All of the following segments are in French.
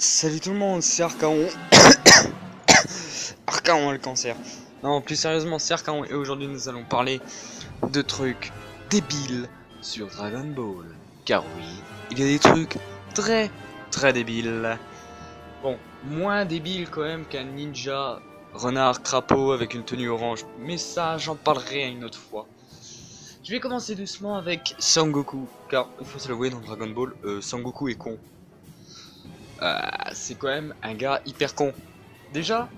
Salut tout le monde, c'est Archaon. Archaon le cancer. Non, plus sérieusement, c'est Archaon et aujourd'hui nous allons parler de trucs débiles sur Dragon Ball. Car oui, il y a des trucs très débiles. Bon, moins débiles quand même qu'un ninja renard crapaud avec une tenue orange. Mais ça, j'en parlerai une autre fois. Je vais commencer doucement avec Sangoku. Car, il faut se l'avouer, dans Dragon Ball, Sangoku est con. C'est quand même un gars hyper con. Déjà,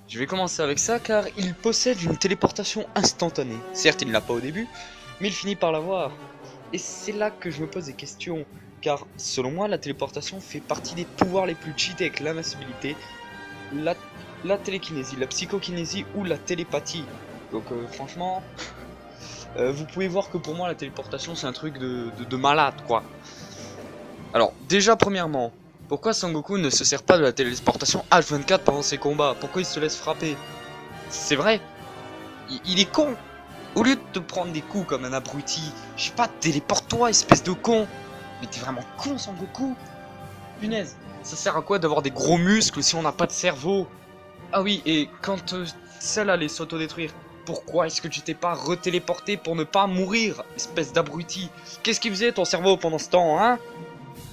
je vais commencer avec ça car il possède une téléportation instantanée. Certes, il ne l'a pas au début, mais il finit par l'avoir. Et c'est là que je me pose des questions. Car selon moi, la téléportation fait partie des pouvoirs les plus cheatés avec l'invincibilité, la télékinésie, la psychokinésie ou la télépathie. Donc franchement, vous pouvez voir que pour moi la téléportation c'est un truc de malade quoi. Alors déjà premièrement, pourquoi Sangoku ne se sert pas de la téléportation H24 pendant ses combats? Pourquoi il se laisse frapper? C'est vrai, il est con. Au lieu de te prendre des coups comme un abruti, je sais pas, téléporte-toi, espèce de con. Mais t'es vraiment con, Sangoku. Punaise, ça sert à quoi d'avoir des gros muscles si on n'a pas de cerveau? Ah oui, et quand celle allait s'autodétruire, pourquoi est-ce que tu t'es pas retéléporté pour ne pas mourir, espèce d'abruti? Qu'est-ce qu'il faisait ton cerveau pendant ce temps, hein?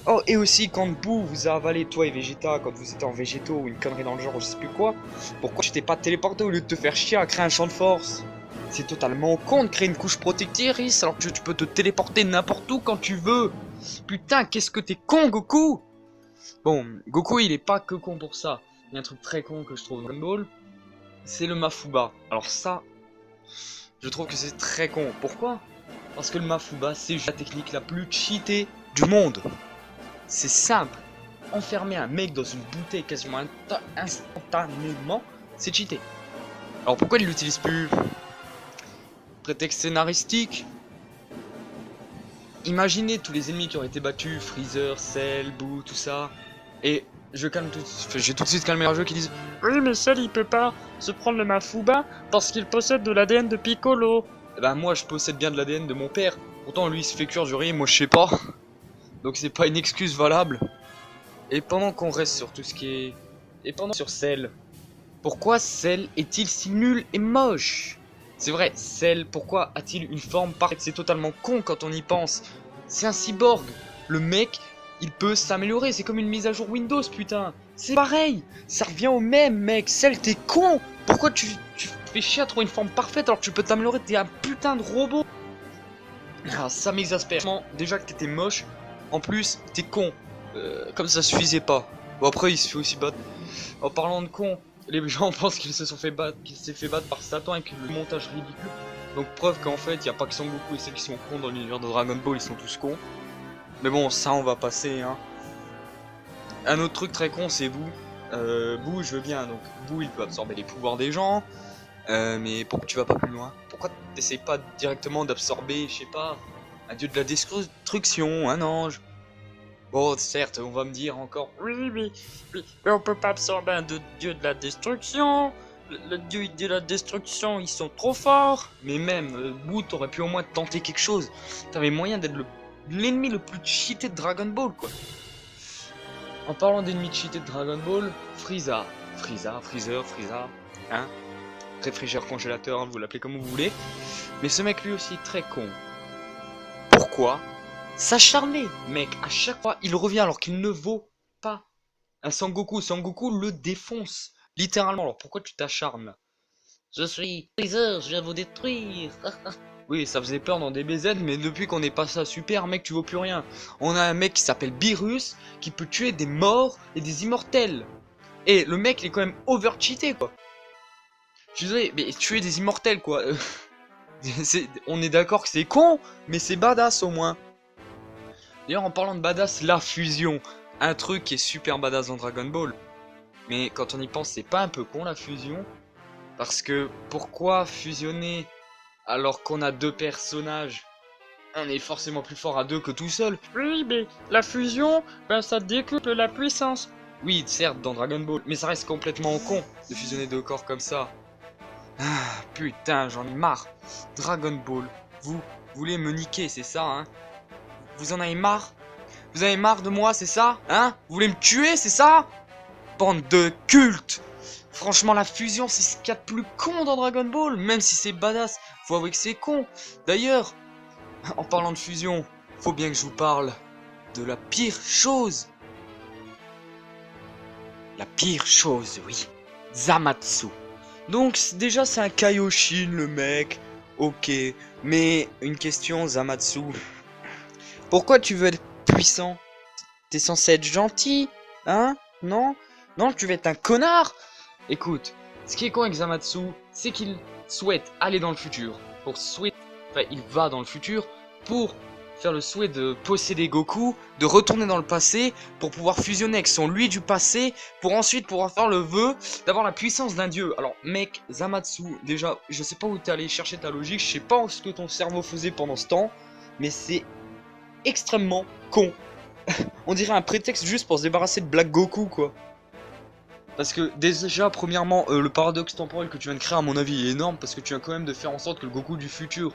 Oh, et aussi, quand Boo vous a avalé, toi et Vegeta, quand vous étiez en végétaux ou une connerie dans le genre, je sais plus quoi, pourquoi tu t'es pas téléporté au lieu de te faire chier à créer un champ de force? C'est totalement con de créer une couche protectrice alors que tu peux te téléporter n'importe où quand tu veux. Putain, qu'est-ce que t'es con, Goku! Bon, Goku, il est pas que con pour ça. Il y a un truc très con que je trouve dans Dragon Ball, c'est le Mafuba. Alors ça, je trouve que c'est très con. Pourquoi? Parce que le Mafuba, c'est la technique la plus cheatée du monde. C'est simple, enfermer un mec dans une bouteille quasiment instantanément, c'est cheaté. Alors pourquoi il l'utilise plus? Prétexte scénaristique. Imaginez tous les ennemis qui auraient été battus, Freezer, Cell, Boo, tout ça. Et je calme j'ai tout de suite calmé un jeu qui disent oui mais Cell il peut pas se prendre le Mafuba parce qu'il possède de l'ADN de Piccolo. Eh ben moi je possède bien de l'ADN de mon père. Pourtant lui il se fait cuire du riz, moi je sais pas. Donc c'est pas une excuse valable. Et pendant qu'on reste sur tout ce qui est... Et pendant sur Cell, pourquoi Cell est-il si nul et moche? C'est vrai, Cell, pourquoi a-t-il une forme parfaite? C'est totalement con quand on y pense. C'est un cyborg. Le mec, il peut s'améliorer. C'est comme une mise à jour Windows, putain. C'est pareil. Ça revient au même, mec. Cell, t'es con. Pourquoi tu fais chier à trouver une forme parfaite alors que tu peux t'améliorer? T'es un putain de robot. Ah, ça m'exaspère. Déjà que t'étais moche. En plus, t'es con. Comme ça suffisait pas. Bon après il se fait aussi battre. En parlant de con, les gens pensent qu'il se sont fait battre, qu'il s'est fait battre par Satan avec le montage ridicule. Donc preuve qu'en fait il n'y a pas que Sangoku et ceux qui sont cons dans l'univers de Dragon Ball, ils sont tous cons. Mais bon ça on va passer hein. Un autre truc très con c'est Boo. Boo je veux bien, donc Boo il peut absorber les pouvoirs des gens. Mais pourquoi tu vas pas plus loin? Pourquoi t'essayes pas directement d'absorber, je sais pas, un dieu de la destruction, un ange? Bon, certes, on va me dire encore, oui, mais on peut pas absorber un dieu de la destruction. Le dieu de la destruction, ils sont trop forts. Mais même, Boo, t'aurais pu au moins tenter quelque chose. T'avais moyen d'être l'ennemi le plus cheaté de Dragon Ball, quoi. En parlant d'ennemis cheatés de Dragon Ball, Freezer, hein. Réfrigère congélateur, hein, vous l'appelez comme vous voulez. Mais ce mec lui aussi est très con. Pourquoi s'acharner, mec, à chaque fois il revient alors qu'il ne vaut pas un Sangoku. Sangoku le défonce, littéralement. Alors pourquoi tu t'acharnes là? Je suis Freezer, je viens vous détruire. Oui, ça faisait peur dans DBZ, mais depuis qu'on est passé à Super, mec, tu vaux plus rien. On a un mec qui s'appelle Beerus, qui peut tuer des morts et des immortels. Et le mec, il est quand même over-cheaté, quoi. Je suis désolé, mais tuer des immortels, quoi. On est d'accord que c'est con, mais c'est badass au moins. D'ailleurs, en parlant de badass, la fusion, un truc qui est super badass dans Dragon Ball. Mais quand on y pense, c'est pas un peu con la fusion? Parce que pourquoi fusionner alors qu'on a deux personnages? On est forcément plus fort à deux que tout seul. Oui, mais la fusion, ben ça décuple la puissance. Oui, certes, dans Dragon Ball, mais ça reste complètement con de fusionner deux corps comme ça. Ah, putain, j'en ai marre. Dragon Ball, vous voulez me niquer, c'est ça, hein? Vous en avez marre? Vous avez marre de moi, c'est ça? Hein? Vous voulez me tuer, c'est ça? Bande de cultes! Franchement, la fusion, c'est ce qu'il y a de plus con dans Dragon Ball. Même si c'est badass, faut avouer que c'est con. D'ailleurs, en parlant de fusion, faut bien que je vous parle de la pire chose. La pire chose, oui. Zamatsu. Donc, déjà, c'est un Kaioshin, le mec. Ok. Mais, une question, Zamatsu. Pourquoi tu veux être puissant? T'es censé être gentil? Hein? Non? Non, tu veux être un connard? Écoute, ce qui est con avec Zamatsu, c'est qu'il souhaite aller dans le futur. Enfin, il va dans le futur pour faire le souhait de posséder Goku, de retourner dans le passé, pour pouvoir fusionner avec son lui du passé, pour ensuite pouvoir faire le vœu d'avoir la puissance d'un dieu. Alors, mec, Zamatsu, déjà, je sais pas où t'es allé chercher ta logique, je sais pas ce que ton cerveau faisait pendant ce temps, mais c'est extrêmement con. On dirait un prétexte juste pour se débarrasser de Black Goku, quoi. Parce que déjà, premièrement, le paradoxe temporel que tu viens de créer, à mon avis, est énorme, parce que tu viens quand même de faire en sorte que le Goku du futur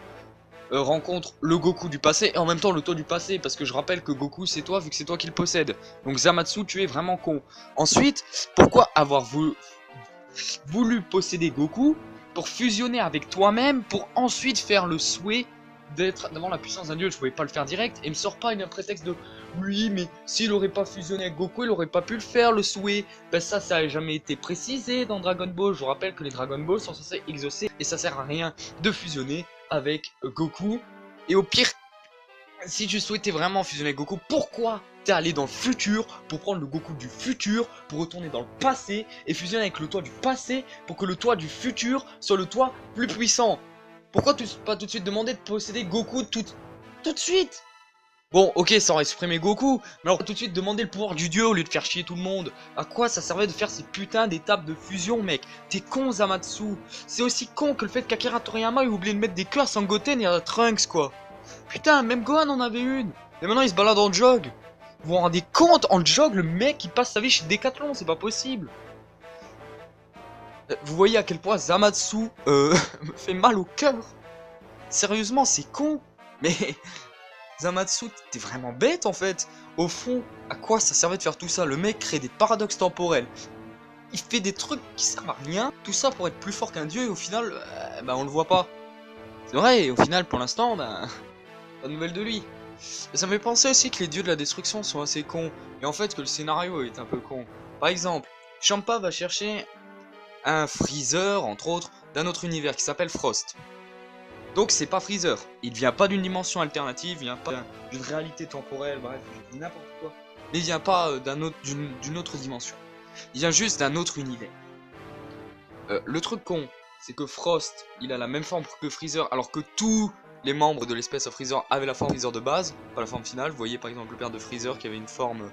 rencontre le Goku du passé, et en même temps le toi du passé, parce que je rappelle que Goku c'est toi, vu que c'est toi qui le possède. Donc Zamatsu, tu es vraiment con. Ensuite, pourquoi avoir voulu posséder Goku pour fusionner avec toi-même, pour ensuite faire le souhait d'avoir la puissance d'un dieu? Je pouvais pas le faire direct, et me sort pas un prétexte de oui, mais s'il aurait pas fusionné avec Goku, il aurait pas pu le faire, le souhait. Ben ça a jamais été précisé dans Dragon Ball. Je vous rappelle que les Dragon Ball sont censés exaucer, et ça sert à rien de fusionner avec Goku. Et au pire, si tu souhaitais vraiment fusionner avec Goku, pourquoi t'es allé dans le futur pour prendre le Goku du futur, pour retourner dans le passé et fusionner avec le toi du passé pour que le toi du futur soit le toi plus puissant? Pourquoi tu pas tout de suite demandé de posséder Goku tout de suite? Bon, ok, ça aurait supprimé Goku, mais alors tout de suite demander le pouvoir du dieu au lieu de faire chier tout le monde. À quoi ça servait de faire ces putains d'étapes de fusion, mec? T'es con, Zamatsu. C'est aussi con que le fait qu'Akira Toriyama ait oublié de mettre des queues à Sangoten et à Trunks, quoi. Putain, même Gohan en avait une. Et maintenant il se balade en jog. Vous vous rendez compte, en jog, le mec il passe sa vie chez Decathlon, c'est pas possible. Vous voyez à quel point Zamatsu me fait mal au cœur. Sérieusement, c'est con. Mais... Zamatsu, t'es vraiment bête en fait. Au fond, à quoi ça servait de faire tout ça? Le mec crée des paradoxes temporels. Il fait des trucs qui servent à rien. Tout ça pour être plus fort qu'un dieu et au final, bah on le voit pas. C'est vrai, et au final, pour l'instant, bah, pas de nouvelles de lui. Et ça me fait penser aussi que les dieux de la destruction sont assez cons. Et en fait que le scénario est un peu con. Par exemple, Champa va chercher un Freezer, entre autres, d'un autre univers qui s'appelle Frost. Donc c'est pas Freezer, il vient pas d'une dimension alternative, il vient pas d'une réalité temporelle, bref, je dis n'importe quoi. Mais il vient pas d'une autre dimension. Il vient juste d'un autre univers. Le truc con, c'est que Frost, il a la même forme que Freezer, alors que tous les membres de l'espèce of Freezer avaient la forme Freezer de base, pas la forme finale. Vous voyez par exemple le père de Freezer qui avait une forme...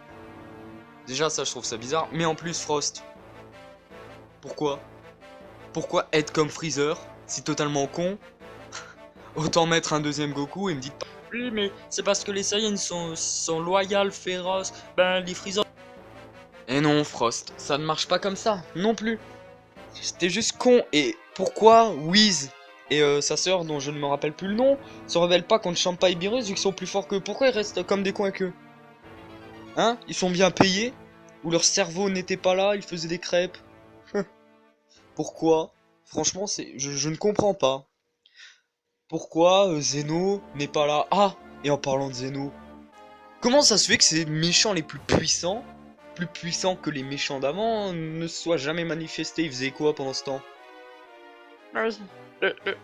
Déjà ça je trouve ça bizarre, mais en plus Frost. Pourquoi? Pourquoi être comme Freezer? C'est totalement con. Autant mettre un deuxième Goku et me dites pas oui mais c'est parce que les Saiyans sont loyaux, féroces, ben les Freezer... Et non Frost, ça ne marche pas comme ça, non plus. C'était juste con, et pourquoi Whis et sa sœur dont je ne me rappelle plus le nom se rebellent pas contre Champa et Beerus vu qu'ils sont plus forts qu'eux? Pourquoi ils restent comme des cons avec eux? Hein? Ils sont bien payés? Ou leur cerveau n'était pas là, ils faisaient des crêpes? Pourquoi? Franchement, je ne comprends pas. Pourquoi Zeno n'est pas là? Ah! Et en parlant de Zeno, comment ça se fait que ces méchants les plus puissants que les méchants d'avant, ne se soient jamais manifestés? Ils faisaient quoi pendant ce temps?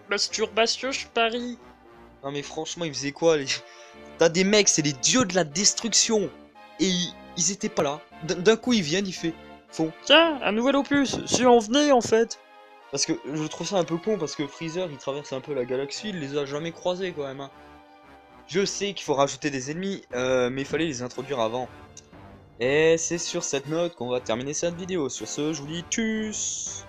Masturbation, je parie. Non mais franchement, ils faisaient quoi les... T'as des mecs, c'est les dieux de la destruction. Et ils étaient pas là. D'un coup, ils viennent, ils font tiens, un nouvel opus, si on venait en fait. Parce que je trouve ça un peu con, parce que Freezer, il traverse un peu la galaxie, il les a jamais croisés quand même. Hein. Je sais qu'il faut rajouter des ennemis, mais il fallait les introduire avant. Et c'est sur cette note qu'on va terminer cette vidéo. Sur ce, je vous dis tchuss.